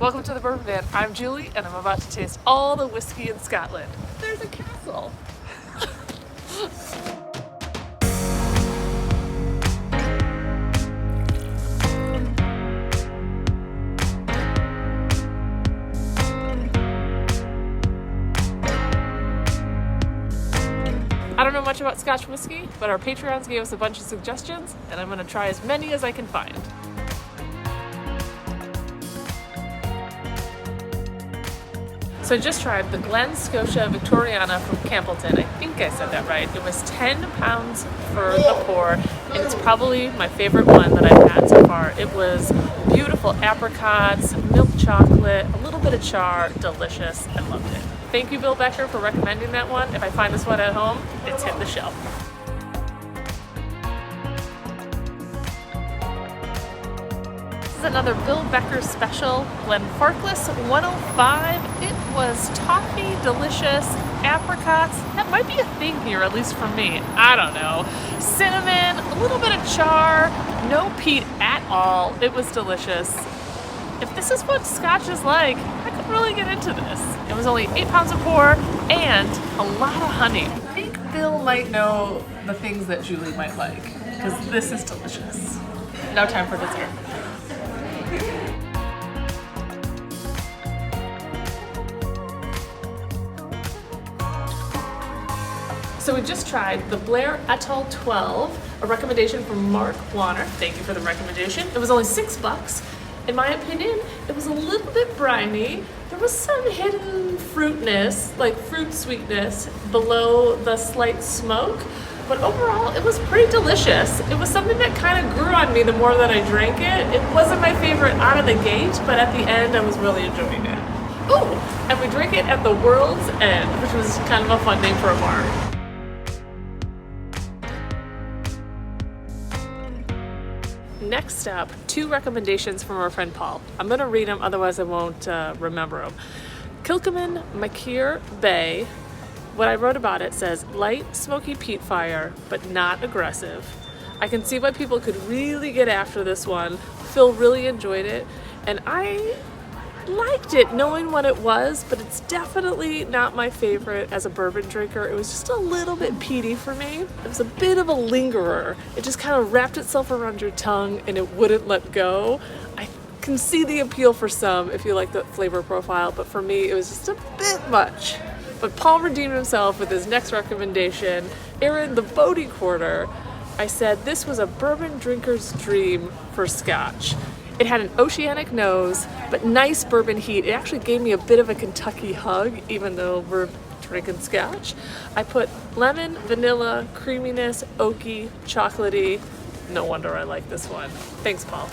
Welcome to the Bourbon Van. I'm Julie, and I'm about to taste all the whiskey in Scotland. There's a castle. I don't know much about Scotch whiskey, but our Patreons gave us a bunch of suggestions, and I'm going to try as many as I can find. So I just tried the Glen Scotia Victoriana from Campbellton. I think I said that right. It was £10 for the pour, and it's probably my favorite one that I've had so far. It was beautiful apricots, milk chocolate, a little bit of char, delicious. I loved it. Thank you, Bill Becker, for recommending that one. If I find this one at home, it's hitting the shelf. This is another Bill Becker special, Glenfarclas 105. It was toffee, delicious, apricots. That might be a thing here, at least for me. I don't know. Cinnamon, a little bit of char, no peat at all. It was delicious. If this is what Scotch is like, I could really get into this. It was only 8 pounds a pour and a lot of honey. I think Bill might know the things that Julie might like, because this is delicious. Now time for dessert. So we just tried the Blair Atoll 12, a recommendation from Mark Warner. Thank you for the recommendation. It was only $6. In my opinion, it was a little bit briny. There was some hidden fruitness, like fruit sweetness, below the slight smoke. But overall, it was pretty delicious. It was something that kind of grew on me the more that I drank it. It wasn't my favorite out of the gate, but at the end, I was really enjoying it. Oh, and we drank it at the World's End, which was kind of a fun name for a bar. Next up, 2 recommendations from our friend Paul. I'm going to read them, otherwise I won't remember them. Kilchoman Makir Bay. What I wrote about it says, light, smoky peat fire, but not aggressive. I can see why people could really get after this one. Phil really enjoyed it, and I liked it knowing what it was, but it's definitely not my favorite as a bourbon drinker. It was just a little bit peaty for me. It was a bit of a lingerer. It just kind of wrapped itself around your tongue and it wouldn't let go. I can see the appeal for some if you like the flavor profile, but for me it was just a bit much. But Paul redeemed himself with his next recommendation, Aaron the Bodie Quarter. I said this was a bourbon drinker's dream for Scotch. It had an oceanic nose, but nice bourbon heat. It actually gave me a bit of a Kentucky hug, even though we're drinking Scotch. I put lemon, vanilla, creaminess, oaky, chocolatey. No wonder I like this one. Thanks, Paul.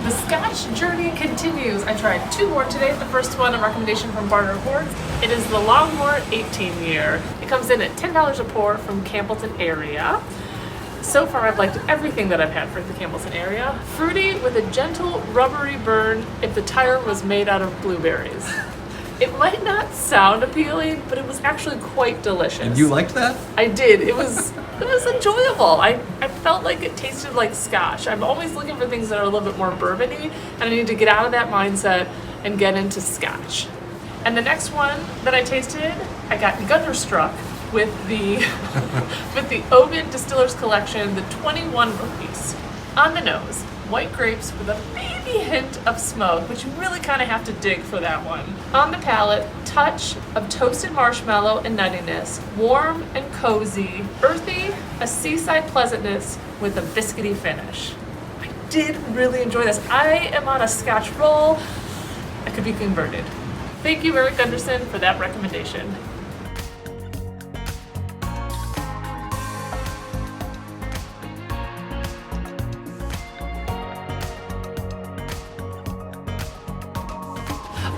The Scotch journey continues. I tried 2 more today. The first one, a recommendation from Barter Horns. It is the Longmore 18 year. It comes in at $10 a pour from Campbellton area. So far, I've liked everything that I've had from the Campbellton area. Fruity with a gentle, rubbery burn if the tire was made out of blueberries. It might not sound appealing, but it was actually quite delicious. And you liked that? I did. It was enjoyable. I felt like it tasted like Scotch. I'm always looking for things that are a little bit more bourbony, and I need to get out of that mindset and get into Scotch. And the next one that I tasted, I got Gunderstruck with the with the Ovid Distillers Collection, the 21 release. On the nose, white grapes with a baby hint of smoke, which you really kind of have to dig for that one. On the palate, touch of toasted marshmallow and nuttiness, warm and cozy, earthy, a seaside pleasantness with a biscuity finish. I did really enjoy this. I am on a Scotch roll. I could be converted. Thank you, Eric Gunderson, for that recommendation.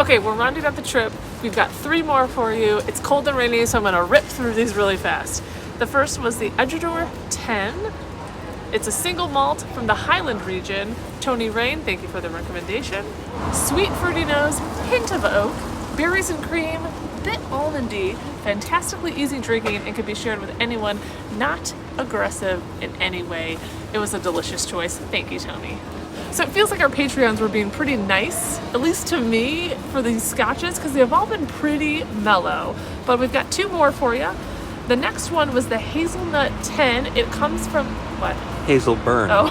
Okay, we're rounding up the trip. We've got 3 more for you. It's cold and rainy, so I'm gonna rip through these really fast. The first was the Edgador 10. It's a single malt from the Highland region. Tony Rain, thank you for the recommendation. Sweet fruity nose, hint of oak, berries and cream, bit almondy, fantastically easy drinking, and can be shared with anyone not aggressive in any way. It was a delicious choice. Thank you, Tony. So it feels like our Patreons were being pretty nice, at least to me, for these scotches, because they've all been pretty mellow. But we've got 2 more for you. The next one was the Hazelnut 10. It comes from, what? Hazel Burn. Oh.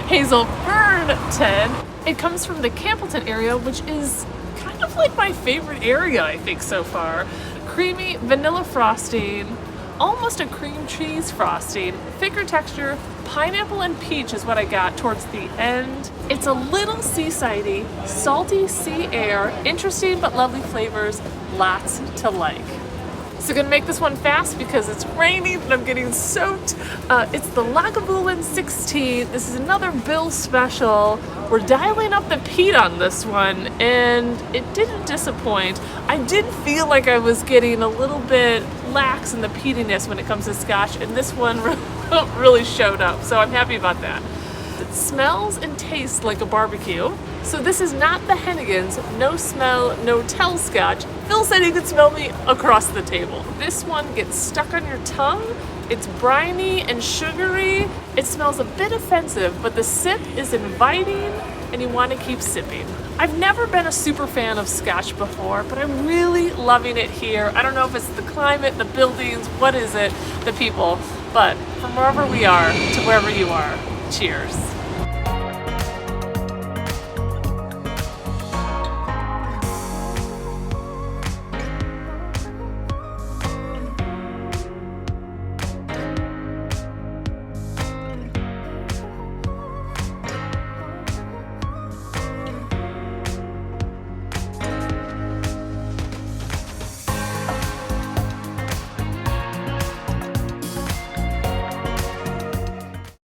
Hazel Burn 10. It comes from the Campbellton area, which is kind of like my favorite area, I think, so far. Creamy vanilla frosting, almost a cream cheese frosting, thicker texture, pineapple and peach is what I got towards the end. It's a little seasidey, salty sea air, interesting but lovely flavors, lots to like. So gonna make this one fast because it's raining and I'm getting soaked. It's the Lagavulin 16. This is another Bill special. We're dialing up the peat on this one and it didn't disappoint. I did feel like I was getting a little bit lax in the peatiness when it comes to Scotch, and this one really showed up, so I'm happy about that. It smells and tastes like a barbecue. So this is not the Hennigan's no smell, no tell Scotch. Phil said he could smell me across the table. This one gets stuck on your tongue. It's briny and sugary. It smells a bit offensive, but the sip is inviting and you want to keep sipping. I've never been a super fan of Scotch before, but I'm really loving it here. I don't know if it's the climate, the buildings, what is it, the people, but from wherever we are to wherever you are, cheers.